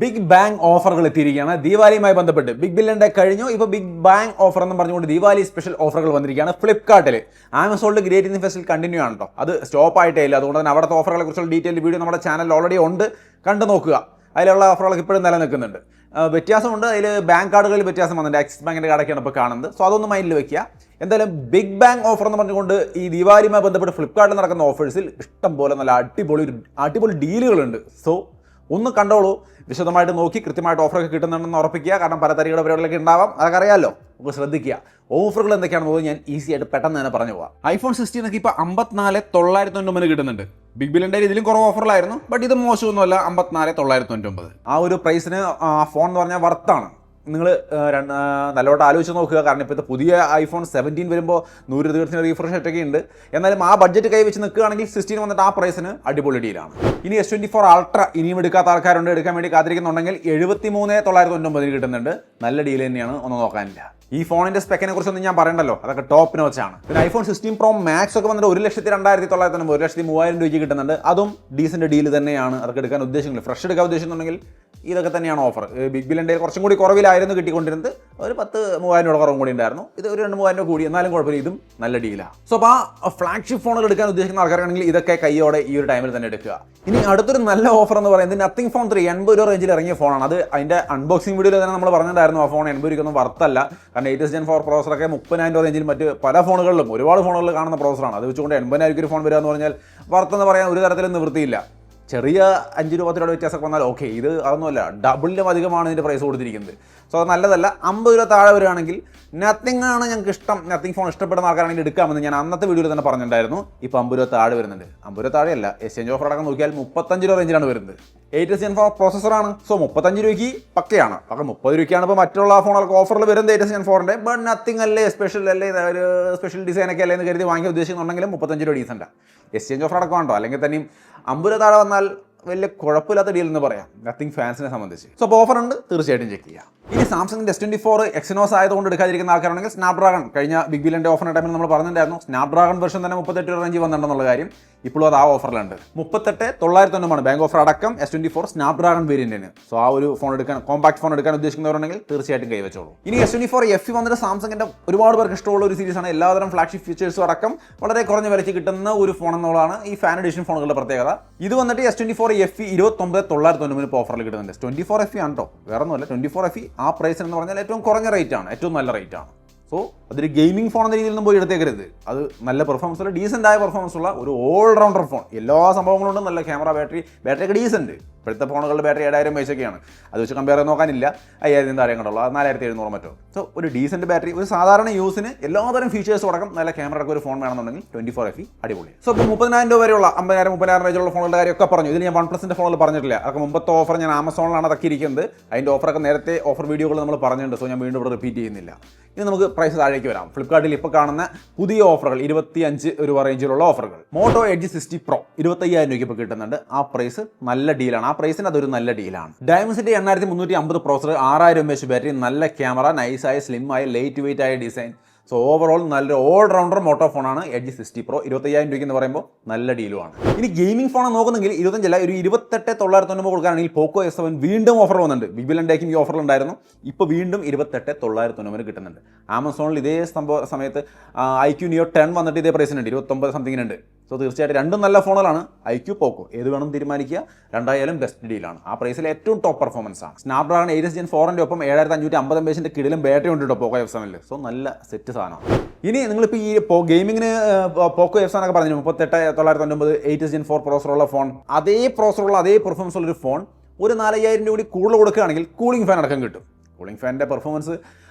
Big bang ഓഫറുകൾ എത്തിയിരിക്കുകയാണ്. ദീപാവലിയുമായി ബന്ധപ്പെട്ട് ബിഗ് ബില്യൺ ഡേ കഴിഞ്ഞു. ഇപ്പോൾ ബിഗ് ബാങ് ഓഫർ എന്ന് പറഞ്ഞുകൊണ്ട് ദീപാവലി സ്പെഷ്യൽ ഓഫറുകൾ വന്നിരിക്കുകയാണ്. ഫ്ലിപ്കാർട്ടിൽ ആമസോണിൽ ഗ്രേറ്റ് ഇന്ത്യൻ ഫെസ്റ്റിൽ കണ്ടിന്യൂ ആണ് കേട്ടോ. അത് സ്റ്റോപ്പ് ആയിട്ടേ ഇല്ല. അതുകൊണ്ട് തന്നെ അവിടുത്തെ ഓഫറുകളെ കുറിച്ചുള്ള ഡീറ്റെയിൽ വീഡിയോ നമ്മുടെ ചാനലിൽ ഓൾറെഡി ഉണ്ട്, കണ്ടു നോക്കുക. അതിലുള്ള ഓഫറുകളൊക്കെ ഇപ്പോഴും നിലനിൽക്കുന്നുണ്ട്. വ്യത്യാസമുണ്ട്, അതിൽ ബാങ്ക് കാർഡുകളിൽ വ്യത്യാസം വന്നിട്ടുണ്ട്. ആക്സിസ് ബാങ്കിൻ്റെ കാർഡൊക്കെയാണ് ഇപ്പോൾ കാണുന്നത്. സോ അതൊന്നും മൈൻഡിൽ വെക്കുക. എന്തായാലും ബിഗ് ബാങ് ഓഫർ എന്ന് പറഞ്ഞുകൊണ്ട് ഈ ദീപാവലിയുമായി ബന്ധപ്പെട്ട് ഫ്ലിപ്കാർട്ടിൽ നടക്കുന്ന ഓഫേഴ്സിൽ ഇഷ്ടം പോലെ നല്ല അടിപൊളി ഡീലുകളുണ്ട്. സോ ഒന്ന് കണ്ടോളൂ, വിശദമായിട്ട് നോക്കി കൃത്യമായിട്ട് ഓഫറൊക്കെ കിട്ടുന്നുണ്ടെന്ന് ഉറപ്പിക്കുക. കാരണം പല തരികളുടെ പരിപാടികളൊക്കെ ഉണ്ടാവാം, അതൊക്കെ അറിയാമല്ലോ. നമുക്ക് ശ്രദ്ധിക്കുക. ഓഫറുകൾ എന്തൊക്കെയാണെന്ന് ഞാൻ ഈസി ആയിട്ട് പെട്ടെന്ന് തന്നെ പറഞ്ഞു പോകാം. ഐഫോൺ 16 ഒക്കെ ഇപ്പോൾ 54,999 കിട്ടുന്നുണ്ട്. ബിഗ് ബില്യൻ്റെ ഇതിലും കുറവ് ഓഫറിലായിരുന്നു, ബട്ട് ഇത് മോശമൊന്നുമല്ല. 54,999 ആ ഒരു പ്രൈസിന് ഫോൺ എന്ന് പറഞ്ഞാൽ വർത്താണ്. നിങ്ങൾ നല്ലോട്ട് ആലോചിച്ച് നോക്കുക. കാരണം ഇപ്പോഴത്തെ പുതിയ ഐഫോൺ 17 വരുമ്പോൾ 120 റീഫ്രഷ് റേറ്റൊക്കെ ഉണ്ട്. എന്നാലും ആ ബഡ്ജറ്റ് കൈവച്ച് നിൽക്കുകയാണെങ്കിൽ 16 വന്നിട്ട് ആ പ്രൈസിന് അടിപൊളി ഡീലാണ്. ഇനി S24 അൾട്ര ഇനിയും എടുക്കാത്ത ആൾക്കാരുണ്ട്, എടുക്കാൻ വേണ്ടി കാത്തിരിക്കുന്നുണ്ടെങ്കിൽ 73,999 കിട്ടുന്നുണ്ട്. നല്ല ഡീൽ തന്നെയാണ്, ഒന്നും നോക്കാനില്ല. ഈ ഫോണിന്റെ സ്പെക്കിനെ കുറിച്ചൊന്നും ഞാൻ പറയണ്ടല്ലോ, അതൊക്കെ ടോപ്പ് നോച്ചാണ്. പിന്നെ ഐഫോൺ 16 Pro Max ഒക്കെ വന്നിട്ട് 1,02,999 1,03,000 രൂപയ്ക്ക് കിട്ടുന്നുണ്ട്. അതും ഡീസന്റ് ഡീൽ തന്നെയാണ്. അതൊക്കെ എടുക്കാൻ ഉദ്ദേശിക്കുന്നില്ല. ഫ്രഷ് എടുക്കാൻ ഉദ്ദേശിക്കുന്നുണ്ടെങ്കിൽ ഇതൊക്കെ തന്നെയാണ് ഓഫർ. ബിഗ് ബില്യൻ്റെ കുറച്ചും കൂടി കുറവിലായിരുന്നു കിട്ടിക്കൊണ്ടിരുന്നത്. ഒരു 10,000-3,000 രൂപ കുറവും കൂടി ഉണ്ടായിരുന്നു. ഇത് ഒരു 2,000-3,000 രൂപ കൂടി, എന്നാലും കുഴപ്പമില്ല, ഇതും നല്ല ഡീലാണ്. സോ അപ്പോൾ ആ ഫ്ലാഗ്ഷിപ്പ് ഫോണുകൾ എടുക്കാൻ ഉദ്ദേശിക്കുന്ന ആൾക്കാരാണെങ്കിൽ ഇതൊക്കെ കൈയോടെ ഈ ഒരു ടൈമിൽ തന്നെ എടുക്കുക. ഇനി അടുത്തൊരു നല്ല ഓഫർ എന്ന് പറയുന്നത് നത്തിങ് ഫോൺ 3 80 രൂപ റേഞ്ചിൽ ഇറങ്ങിയ ഫോണാണ്. അത് അതിൻ്റെ അൺബോക്സിംഗ് വീഡിയോയിൽ തന്നെ നമ്മൾ പറഞ്ഞിട്ടുണ്ടായിരുന്നു. ആ ഫോൺ 80 രൂപയ്ക്കൊന്നും വರ್ತല്ല. കാരണം 8th Gen 4 പ്രോസറൊക്കെ 30,000 റേഞ്ചിൽ മറ്റ് പല ഫോണുകളിലും ഒരുപാട് ഫോണുകളിൽ കാണുന്ന പ്രോസറാണ്. അത് വെച്ചുകൊണ്ട് 80,000 ഒരു ഫോൺ വരിക എന്ന് പറഞ്ഞാൽ വർത്തെന്ന് പറയാൻ ഒരു തരത്തിലും നിവൃത്തിയില്ല. ചെറിയ 5 രൂപ 10 രൂപ വ്യത്യാസമൊക്കെ വന്നാൽ ഓക്കെ, ഇത് അതൊന്നുമല്ല, ഡബിളിലും അധികമാണ് ഇതിൻ്റെ പ്രൈസ് കൊടുത്തിരിക്കുന്നത്. സോ അത് നല്ലതല്ല. 50 രൂപ താഴെ വരികയാണെങ്കിൽ നത്തിങ് ആണ് ഞങ്ങൾക്ക് ഇഷ്ടം, നത്തിങ് ഫോൺ ഇഷ്ടപ്പെടുന്ന ആൾക്കാരാണെങ്കിൽ എടുക്കാമെന്ന് ഞാൻ അന്നത്തെ വീഡിയോയിൽ തന്നെ പറഞ്ഞിട്ടുണ്ടായിരുന്നു. ഇപ്പോൾ 50 രൂപ താഴെ വരുന്നുണ്ട്. 50 രൂപ താഴെയല്ല, എക്സ്ചേഞ്ച് ഓഫർ അടക്കം നോക്കിയാൽ 35 രൂപ റേഞ്ചിലാണ് വരുന്നത്. 8th Gen 4 പ്രോസസ്സറാണ്. സോ 35 രൂപയ്ക്ക് പക്കയാണ്. അപ്പം 30 രൂപയ്ക്കാണ് ഇപ്പോൾ മറ്റുള്ള ഫോണുകൾക്ക് ഓഫറിൽ വരുന്നത് 8th Gen 4ൻ്റെ. ബട്ട് നത്തിങ് അല്ലേ, സ്പെഷ്യൽ അല്ലേ, ഒരു സ്പെഷ്യൽ ഡിസൈനൊക്കെ അല്ലേ എന്ന് കരുതി വാങ്ങിയ ഉദ്ദേശിക്കുന്നുണ്ടെങ്കിലും 35 രൂപ ഡീസൻ്റാണ്. എക്സ്ചേഞ്ച് ഓഫർ അടക്കം ഉണ്ടോ, അല്ലെങ്കിൽ തന്നെയും 50 രൂപ താഴെ വന്നാൽ വലിയ കുഴപ്പമില്ലാത്ത ഡീൽ എന്ന് പറയാം നത്തിങ് ഫാൻസിനെ സംബന്ധിച്ച്. സോ അപ്പോൾ ഓഫർ ഉണ്ട്, തീർച്ചയായിട്ടും ചെക്ക് ചെയ്യുക. ഇനി സാംസങ്ങിൻ്റെ S24 എക്സിനോസ് ആയതുകൊണ്ട് എടുക്കാതിരിക്കുന്ന ആൾക്കാരാണെങ്കിൽ സ്നാപ്ഡ്രാഗൺ കഴിഞ്ഞ ബിഗ് ബില്യൻ്റെ ഓഫറിൻ്റെ ടൈമിൽ നമ്മൾ പറഞ്ഞിട്ടുണ്ടായിരുന്നു. സ്നാപ്ഡ്രാഗൺ വെർഷൻ തന്നെ 38 രൂപ റേഞ്ചിൽ വന്നിട്ടുണ്ടെന്നുള്ള കാര്യം. ഇപ്പോഴും അത് ആ ഓഫറിലുണ്ട്. 38,999 ബാങ്ക് ഓഫർ അടക്കം S24 സ്നാപ്ഡ്രാഗൺ വേരിയന്റിന്. സോ ആ ഒരു ഫോൺ എടുക്കാൻ, കോമ്പാക്ട് ഫോൺ എടുക്കാൻ ഉദ്ദേശിക്കുന്നവരുണ്ടെങ്കിൽ തീർച്ചയായിട്ടും കൈവച്ചോളൂ. ഇനി S24 FE വന്നിട്ട് സാംസങ്ങിൻ്റെ ഒരുപാട് പേർക്ക് ഇഷ്ടമുള്ള ഒരു സീരീസാണ്. എല്ലാതരം ഫ്ലാഗ്ഷിപ്പ് ഫീച്ചേഴ്സും അടക്കം വളരെ കുറഞ്ഞ വിലയ്ക്ക് കിട്ടുന്ന ഒരു ഫോൺ എന്നുള്ളതാണ് ഈ ഫാൻ എഡിഷൻ ഫോണുകളുടെ പ്രത്യേകത. ഇത് വന്നിട്ട് S24 FE 29,999 ഇപ്പോൾ ഓഫറിൽ കിട്ടുന്നുണ്ട്. 24 FE ആണ് കേട്ടോ, വേറെ ഒന്നുമല്ല. 24 FE ആ പ്രൈസ് എന്ന് പറഞ്ഞാൽ ഏറ്റവും കുറഞ്ഞ റേറ്റ് ആണ്, ഏറ്റവും നല്ല റേറ്റ് ആണ്. സോ അതൊരു ഗെയിമിംഗ് ഫോൺ എന്ന രീതിയിൽ പോയി എടുത്തേക്കരുത്. അത് നല്ല പെർഫോമൻസ് ഉള്ള, ഡീസൻ്റ് ആയ പെർഫോമൻസ് ഉള്ള ഒരു ഓൾറൗണ്ടർ ഫോൺ. എല്ലാ സംഭവങ്ങളുണ്ട്. നല്ല ക്യാമറ, ബാറ്ററിയൊക്കെ ഡീസൻറ്റ്. ഇപ്പോഴത്തെ ഫോണുകളുടെ ബാറ്ററി 7,000 പൈസയൊക്കെയാണ്. അത് വെച്ച് കമ്പയർ ചെയ്ത് നോക്കാനില്ല. 5,000 താഴെ കണ്ടുള്ളൂ, അത് 4,700 മറ്റോ. സോ ഒരു ഡീസൻറ്റ് ബാറ്ററി, ഒരു സാധാരണ യൂസിന് എല്ലാതരം ഫീച്ചേഴ്സും അടക്കം നല്ല ക്യാമറ ഒക്കെ ഒരു ഫോൺ വേണമെന്നുണ്ടെങ്കിൽ 24 FE അടിപൊളിയാണ്. സോ ഇപ്പോൾ 30,000 രൂപ വരെയുള്ള 50,000-30,000 റേഞ്ചുള്ള ഫോണുകളുടെ കാര്യമൊക്കെ പറഞ്ഞു. ഇതിൽ ഞാൻ OnePlusൻ്റെ ഫോണിൽ പറഞ്ഞിട്ടില്ല. അതൊക്കെ മുമ്പത്തെ ഓഫർ ഞാൻ ആമസോണിലാണ് അതൊക്കെ ഇരിക്കുന്നത്. അതിൻ്റെ ഓഫറൊക്കെ നേരത്തെ ഓഫർ വീഡിയോകൾ നമ്മൾ പറഞ്ഞിട്ടുണ്ട്. സോ ഞാൻ വീണ്ടും ഇവിടെ റിപ്പീറ്റ് ചെയ്യുന്നില്ല. ഇനി നമുക്ക് പ്രൈസ് താഴേക്ക് വരാം. ഫ്ലിപ്കാർട്ടിൽ ഇപ്പോൾ കാണുന്ന പുതിയ ഓഫറുകൾ 25 രൂപ റേഞ്ചിലുള്ള ഓഫറുകൾ. മോട്ടോ എഡ്ജ് 60 Pro 25,000 രൂപയ്ക്ക് ഇപ്പോൾ കിട്ടുന്നുണ്ട്. ആ പ്രൈസ് നല്ല ഡീലാണ്. ആ പ്രൈസിന് അതൊരു നല്ല ഡീലാണ്. ഡയമണ്ട്സിൻ്റെ 8350 പ്രോസർ, 6000 mAh ബാറ്ററി, നല്ല ക്യാമറ, നൈസായ സ്ലിം ആയ ലൈറ്റ് വെയിറ്റ് ആയ ഡിസൈൻ. സോ ഓവറോൾ നല്ലൊരു ഓൾറൗണ്ടർ മോട്ടോ ഫോണാണ് എഡ്ജ് 60 Pro. 25,000 രൂപയ്ക്ക് എന്ന് പറയുമ്പോൾ നല്ല ഡീലുമാണ്. ഇനി ഗെയിമിംഗ് ഫോൺ നോക്കുന്നെങ്കിൽ 25 ഒരു 28,999 കൊടുക്കുകയാണെങ്കിൽ പോക്കോ S7 വീണ്ടും ഓഫർ വന്നിട്ടുണ്ട്. ബിഗ് ബില്യൺ ഡേക്കും ഈ ഓഫറിൽ ഉണ്ടായിരുന്നു. ഇപ്പോൾ വീണ്ടും 28,999 കിട്ടുന്നുണ്ട്. ആമസോണിൽ ഇതേ സമയത്ത് IQ Neo 10 വന്നിട്ട് ഇതേ പ്രൈസിനുണ്ട്, 29 സംതിങ്ങിനുണ്ട്. സോ തീർച്ചയായിട്ടും രണ്ടും നല്ല ഫോണുകളാണ്. IQ, പോക്കോ ഏത് വേണം തീരുമാനിക്കുക. രണ്ടായാലും ബെസ്റ്റ് ഡീലാണ്. ആ പ്രൈസിൽ ഏറ്റവും ടോപ്പ് പെർഫോമൻസ് ആണ്. സ്നാപ്ഡ്രാഗൺ 8th Gen 4ൻ്റെ ഒപ്പം 7550 mAh കിടിലും ബാറ്ററി ഉണ്ട് കേട്ടോ പോക്കോ F7. സോ നല്ല സെറ്റ് സാധനമാണ്. ഇനി നിങ്ങളിപ്പോൾ ഈ ഗെയിമിങ്ങിന് പോക്കോ F7 ഒക്കെ പറഞ്ഞു 38,999 8th Gen 4 പ്രോസറുള്ള ഫോൺ, അതേ പ്രോസറുള്ള അതേ പെർഫോമൻസ് ഉള്ളൊരു ഫോൺ ഒരു 4,000 കൂടി കൂടുതൽ കൊടുക്കുകയാണെങ്കിൽ കൂളിംഗ് ഫാൻ അടക്കം കിട്ടും. കൂളിംഗ് ഫാനിൻ്റെ പെർഫോമൻസ്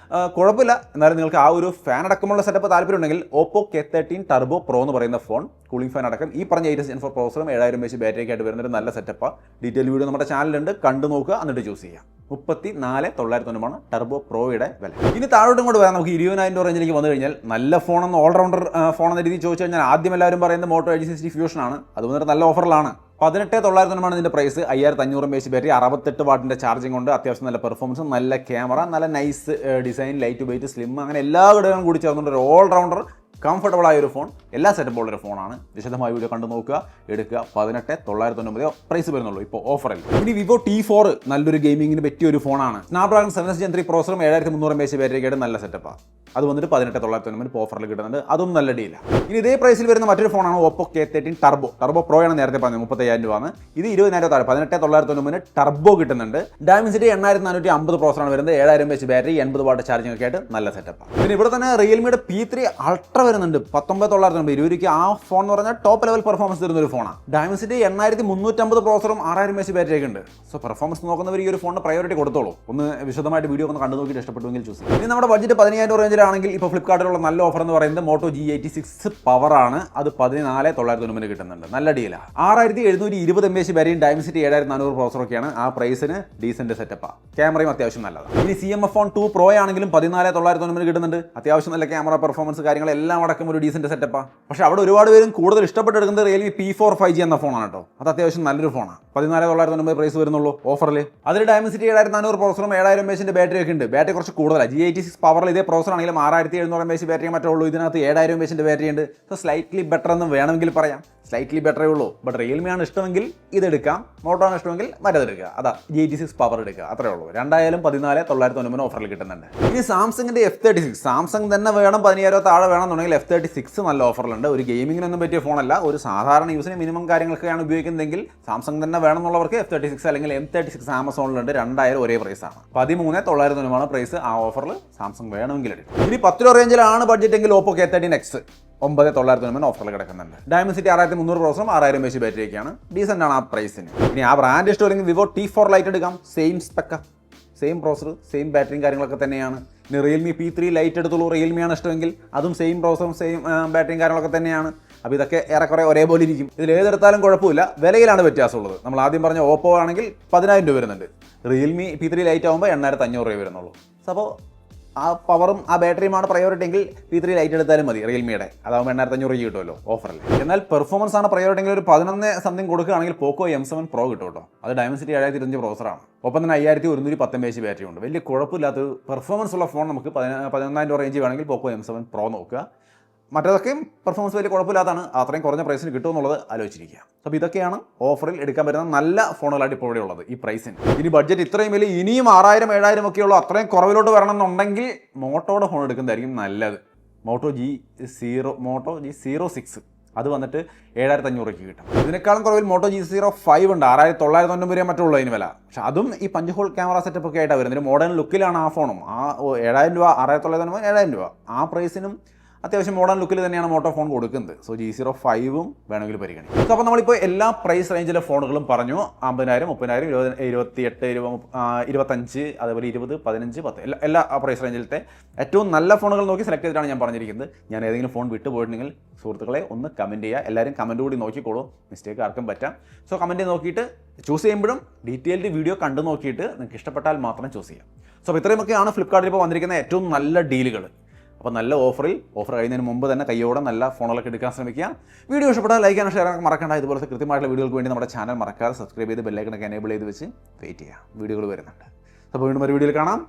കുഴപ്പമില്ല. എന്നാലും നിങ്ങൾക്ക് ആ ഒരു ഫാൻ അടക്കമുള്ള സെറ്റപ്പ് താല്പര്യം ഉണ്ടെങ്കിൽ ഓപ്പോ K13 ടർബോ പ്രോ എന്ന് പറയുന്ന ഫോൺ കൂളിംഗ് ഫാൻ അടക്കം ഈ പറഞ്ഞ 8th Gen 4 പ്രോസറും 7000 mAh ബാറ്ററിയൊക്കെ ആയിട്ട് വരുന്നൊരു നല്ല സെറ്റപ്പാണ്. ഡീറ്റെയിൽ വീഡിയോ നമ്മുടെ ചാനലുണ്ട്, കണ്ടു നോക്കുക, എന്നിട്ട് ചൂസ് ചെയ്യാം. 34,999 ടർബോ പ്രോയുടെ വില. ഇനി താഴോട്ടും കൂടെ വരാം. നമുക്ക് 20,000 രൂപ റേഞ്ചിലേക്ക് വന്നു കഴിഞ്ഞാൽ നല്ല ഫോണെന്ന്, ഓൾറൗണ്ടർ ഫോൺ എന്ന രീതിയിൽ ചോദിച്ചു കഴിഞ്ഞാൽ ആദ്യം എല്ലാവരും പറയുന്നത് മോട്ടോ എഡ്ജ് 60 ഫ്യൂഷൻ ആണ്. അത് വന്നിട്ട് നല്ല ഓഫറിലാണ്. 18,999 ഇതിൻ്റെ പ്രൈസ്. 5500 mAh ബാറ്ററി, 68 വാട്ടിൻ്റെ ചാർജിങ് കൊണ്ട് അത്യാവശ്യം നല്ല പെർഫോമൻസ്, നല്ല ക്യാമറ, നല്ല nice design, light weight, slim, അങ്ങനെ എല്ലാ ഘടകങ്ങളും കൂടി ചേർന്നുകൊണ്ട് ഒരു ഓൾറൗണ്ടർ കംഫർട്ടബിൾ ആയ ഒരു ഫോൺ, എല്ലാ സെറ്റപ്പും ഉള്ളൊരു ഫോണാണ്. വിശദമായ വീഡിയോ കണ്ടു നോക്കുക, എടുക്കുക. 18,990 പ്രൈസ് വരുന്നുള്ളൂ ഇപ്പോൾ ഓഫറിൽ. ഇനി വിവോ T4 നല്ലൊരു ഗെയിമിങ്ങിന് പറ്റിയ ഒരു ഫോണാണ്. സ്നാപ്ഡ്രാഗൺ 7 Gen 3 പ്രോസറും 7300 mAh ബാറ്ററിയൊക്കെ നല്ല സെറ്റപ്പാണ്. അത് വന്നിട്ട് 18,990 ഇപ്പോൾ ഓഫറിൽ കിട്ടുന്നുണ്ട്. അതും നല്ല ഡീലാണ്. ഇനി ഇതേ പ്രൈസിൽ വരുന്ന മറ്റൊരു ഫോണാണ് ഓപ്പോ K13 ടർബോ പ്രോ ആണ് നേരത്തെ പറഞ്ഞത് 30,000 രൂപയാണ്. ഇത് 20,000 താഴെ 18,990 ടർബോ കിട്ടുന്നുണ്ട്. ഡയമൻസിറ്റി 8450 പ്രോസറാണ് വരുന്നത്. 7000 mAh ബാറ്ററി, 80 വാട്ട് ചാർജിംഗ് ഒക്കെ ആയിട്ട് നല്ല സെറ്റപ്പാണ്. പിന്നെ ഇവിടെ തന്നെ റിയൽമിയുടെ P3 അൾട്ര വരുന്നുണ്ട് 19,990 രൂപയ്ക്ക്. ആ ഫോൺ എന്ന് പറഞ്ഞാൽ ടോപ്പ് ലെവൽ പെർഫോമൻസ് തരുന്ന ഒരു ഫോണാണ്. ഡയമൻസിറ്റി 8350 പ്രോസറും 6000 mAh ബാറ്ററി ഒക്കെ ഉണ്ട്. സോ പെർഫോമൻസ് നോക്കുന്നവർ ഈ ഒരു ഫോണിന് പ്രയോറിറ്റി കൊടുത്തോളൂ. ഒന്ന് വിശദമായിട്ട് വീഡിയോ ഒന്ന് കണ്ടു നോക്കിയിട്ട് ഇഷ്ടപ്പെട്ടുവെങ്കിൽ ചൂസ് ചെയ്യും. ഇനി നമ്മുടെ ബഡ്ജറ്റ് 15,000 റേഞ്ചിലാണെങ്കിൽ ഇപ്പോൾ ഫ്ലിപ്കാർട്ടിലുള്ള നല്ല ഓഫർ എന്ന് പറയുന്നത് മോട്ടോ G86 പവർ ആണ്. അത് 14,990 കിട്ടുന്നുണ്ട്. നല്ല ഡീലാണ്. 6720 mAh ബാറ്ററിയും ഡയമൻസിറ്റി 7400 പ്രോസറൊക്കെയാണ്. ആ പ്രൈസിന് ഡീസന്റ് സെറ്റപ്പാണ്. ക്യാമറയും അത്യാവശ്യം നല്ലതാണ്. ഇനി CMF ഫോൺ 2 Pro ആണെങ്കിലും 14,990 കിട്ടുന്നുണ്ട്. അത്യാവശ്യം നല്ല ക്യാമറ പെർഫോമൻസ് കാര്യങ്ങളെല്ലാം അടക്കം ഒരു ഡീസന്റ് സെറ്റപ്പാണ്. പക്ഷേ അവിടെ ഒരുപാട് പേരും കൂടുതൽ ഇഷ്ടപ്പെട്ടെടുക്കുന്നത് റിയൽമി P4 5G എന്ന ഫോണാണ് കേട്ടോ. അത് അത്യാവശ്യം നല്ലൊരു ഫോണാണ്. 14,990 പ്രൈസ് വരുന്നുള്ളൂ ഓഫറിൽ. അതിൽ ഡയമൻസിറ്റി 7400 പ്രോസറും 7000 mAh ബാറ്ററി ഒക്കെ ഉണ്ട്. ബാറ്ററി കുറച്ച് കൂടുതലാണ്. G86 പവറിൽ ഇതേ പ്രോസർ ആണെങ്കിലും 6700 mAh ബാറ്ററി മറ്റേ ഉള്ളൂ. ഇതിനകത്ത് 7000 mAh ബാറ്ററി ഉണ്ട്. സോ സ്ലൈറ്റ്ലി ബെറ്റർ എന്ന് വേണമെങ്കിൽ പറയാം. സ്ലൈറ്റ്ലി ബെറ്ററേ ഉള്ളൂ. ബട്ട് റിയൽമി ആണ് ഇഷ്ടമെങ്കിൽ ഇതെടുക്കാം, മോട്ടോ ആണ് ഇഷ്ടമെങ്കിൽ മറ്റേതെടുക്കുക. അതാ G86 പവർ എടുക്കുക, അത്രേ ഉള്ളൂ. രണ്ടായാലും 14,990 ഓഫറിൽ കിട്ടുന്നുണ്ട്. ഇനി സാംസങ്ങിന്റെ F36 സാംസങ് തന്നെ വേണം, 10,000 താഴെ വേണമെന്നുണ്ടെങ്കിൽ F36 നല്ല ഓഫറിലുണ്ട്. ഒരു ഗെയിമിങ്ങിനൊന്നും പറ്റിയ ഫോണല്ല, ഒരു സാധാരണ യൂസിന് മിനിമം കാര്യങ്ങളൊക്കെയാണ് ഉപയോഗിക്കുന്നതെങ്കിൽ സാംസങ് തന്നെ വേണമെന്നുള്ളവർക്ക് F36 അല്ലെങ്കിൽ M36 ആമസോണിലുണ്ട്. 2000 ഒരേ പ്രൈസാണ്. 13,990 പ്രൈസ്. ആ ഓഫറിൽ സാംസങ് വേണമെങ്കിൽ എടുക്കും. ഇനി 10 രൂപ റേഞ്ചിലാണ് ബഡ്ജറ്റ് എങ്കിൽ ഓപ്പോ K13X 9,990 ഓഫറിൽ കിടക്കുന്നുണ്ട്. Dimensity 6300 പ്രോസറും 6000 mAh ബാറ്ററിയൊക്കെയാണ്. ഡീസൻ്റ് ആണ് ആ പ്രൈസിന്. ഇനി ആ ബ്രാൻഡ് ഇഷ്ടമല്ലെങ്കിൽ വിവോ T4 ലൈറ്റ് എടുക്കാം. സെയിം സ്പെക്ക, സെയിം പ്രോസർ, സെയിം ബാറ്ററിയും കാര്യങ്ങളൊക്കെ തന്നെയാണ്. ഇനി റിയൽമി P3 ലൈറ്റ് എടുത്തോളൂ. റിയൽമിയാണ് ഇഷ്ടമെങ്കിൽ അതും സെയിം പ്രോസറും സെയിം ബാറ്ററിയും കാര്യങ്ങളൊക്കെ തന്നെയാണ്. അപ്പോൾ ഇതൊക്കെ ഏറെക്കുറെ ഒരേപോലെ ഇരിക്കും. ഇതിൽ ഏതെടുത്താലും കുഴപ്പമില്ല. വിലയിലാണ് വ്യത്യാസമുള്ളത്. നമ്മൾ ആദ്യം പറഞ്ഞ ഓപ്പോ ആണെങ്കിൽ 10,000 രൂപ വരുന്നുണ്ട്. റിയൽമി P3 ലൈറ്റ് ആകുമ്പോൾ 8,500 രൂപ വരുന്നുള്ളൂ. അപ്പോൾ ആ പവറും ആ ബാറ്ററിയുമാണ് പ്രയോറിറ്റി എങ്കിൽ P3 ലൈറ്റ് എടുത്താലും മതി റിയൽമിയുടെ. അതാകുമ്പോൾ 8,500 രൂപ കിട്ടുമല്ലോ ഓഫറിൽ. എന്നാൽ പെർഫോമൻസ് ആണ് പ്രയോറിറ്റി എങ്കിൽ ഒരു 11 സംതിങ് കൊടുക്കുകയാണെങ്കിൽ പോക്കോ M7 Pro കിട്ടും കേട്ടോ. അത് ഡയമൻസിറ്റി 7025 പ്രോസറാണ്. ഒപ്പം തന്നെ 5110 mAh ബാറ്ററി ഉണ്ട്. വലിയ കുഴപ്പമില്ലാത്തൊരു പെർഫോമൻസ് ഉള്ള ഫോൺ നമുക്ക് 11,000 രൂപ റേഞ്ച് വേണമെങ്കിൽ പോക്കോ M7 Pro നോക്കുക. മറ്റേതൊക്കെയും പെർഫോമൻസ് വലിയ കുഴപ്പമില്ലാതാണ്. അത്രയും കുറഞ്ഞ പ്രൈസിന് കിട്ടുമെന്നുള്ളത് ആലോചിച്ചിരിക്കുക. അപ്പോൾ ഇതൊക്കെയാണ് ഓഫറിൽ എടുക്കാൻ പറ്റുന്ന നല്ല ഫോണുകളായിട്ട് ഇപ്പോൾ ഇവിടെ ഉള്ളത് ഈ പ്രൈസിന്. ഇനി ബഡ്ജറ്റ് ഇത്രയും വലിയ ഇനിയും 6000 7000 ഒക്കെ ഉള്ളൂ. അത്രയും കുറവിലോട്ട് വരണം എന്നുണ്ടെങ്കിൽ മോട്ടോയുടെ ഫോൺ എടുക്കുന്നതായിരിക്കും നല്ലത്. മോട്ടോ G06 അത് വന്നിട്ട് 7500 രൂപയ്ക്ക് കിട്ടും. ഇതിനേക്കാളും കുറവിൽ മോട്ടോ G05 ഉണ്ട്. 6990 രൂപ മറ്റുള്ളൂ അതിന് വില. പക്ഷെ അതും ഈ പഞ്ച് ഹോൾ ക്യാമറ സെറ്റപ്പ് ഒക്കെ ആയിട്ടാണ് വരുന്നത്. മോഡേൺ ലുക്കിലാണ് ആ ഫോണും. ആ 7000 രൂപ 6990 7000 രൂപ ആ പ്രൈസിനും അത്യാവശ്യം മോഡേൺ ലുക്കിൽ തന്നെയാണ് മോട്ടോ ഫോൺ കൊടുക്കുന്നത്. സോ G05 വേണമെങ്കിൽ പരിഗണിക്കും. സോ അപ്പോൾ നമ്മളിപ്പോൾ എല്ലാ പ്രൈസ് റേഞ്ചിലെ ഫോണുകളും പറഞ്ഞു. 50,000 30,000 28 25 അതേപോലെ 20 15 10 എല്ലാ പ്രൈസ് റേഞ്ചിലത്തെ ഏറ്റവും നല്ല ഫോണുകൾ നോക്കി സെലക്ട് ചെയ്തിട്ടാണ് ഞാൻ പറഞ്ഞിരിക്കുന്നത്. ഞാൻ ഏതെങ്കിലും ഫോൺ വിട്ടുപോയിട്ടുണ്ടെങ്കിൽ സുഹൃത്തുക്കളെ ഒന്ന് കമൻറ്റ് ചെയ്യുക. എല്ലാവരും കമൻറ്റ് കൂടി നോക്കിക്കോളൂ. മിസ്റ്റേക്ക് ആർക്കും പറ്റാം. സോ കമൻറ്റ് നോക്കിയിട്ട് ചൂസ് ചെയ്യുമ്പോഴും ഡീറ്റെയിൽഡ് വീഡിയോ കണ്ടു നോക്കിയിട്ട് നിങ്ങൾക്ക് ഇഷ്ടപ്പെട്ടാൽ മാത്രം ചൂസ് ചെയ്യാം. സോ അപ്പോൾ ഇത്രയുമൊക്കെയാണ് ഫ്ലിപ്കാർട്ടിൽ ഇപ്പോൾ വന്നിരിക്കുന്ന ഏറ്റവും നല്ല ഡീലുകൾ. അപ്പോൾ നല്ല ഓഫർ കഴിയുന്നതിന് മുമ്പ് തന്നെ കയ്യോടെ നല്ല ഫോണുകളൊക്കെ എടുക്കാൻ ശ്രമിക്കുക. വീഡിയോ ഇഷ്ടപ്പെട്ടാൽ ലൈക്ക് ചെയ്യാൻ ഷെയർ ആക്കാൻ മറക്കണ്ട. ഇതുപോലത്തെ കൃത്യമായിട്ടുള്ള വീഡിയോകൾക്ക് വേണ്ടി നമ്മുടെ ചാനൽ മറക്കാതെ സബ്സ്ക്രൈബ് ചെയ്ത് ബെല്ലൈക്കണൊക്കെ എനേബിൾ ചെയ്ത് വെച്ച് വെയിറ്റ് ചെയ്യുക. വീഡിയോകൾ വരുന്നുണ്ട്. അപ്പോൾ വീണ്ടും ഒരു വീഡിയോയിൽ കാണാം.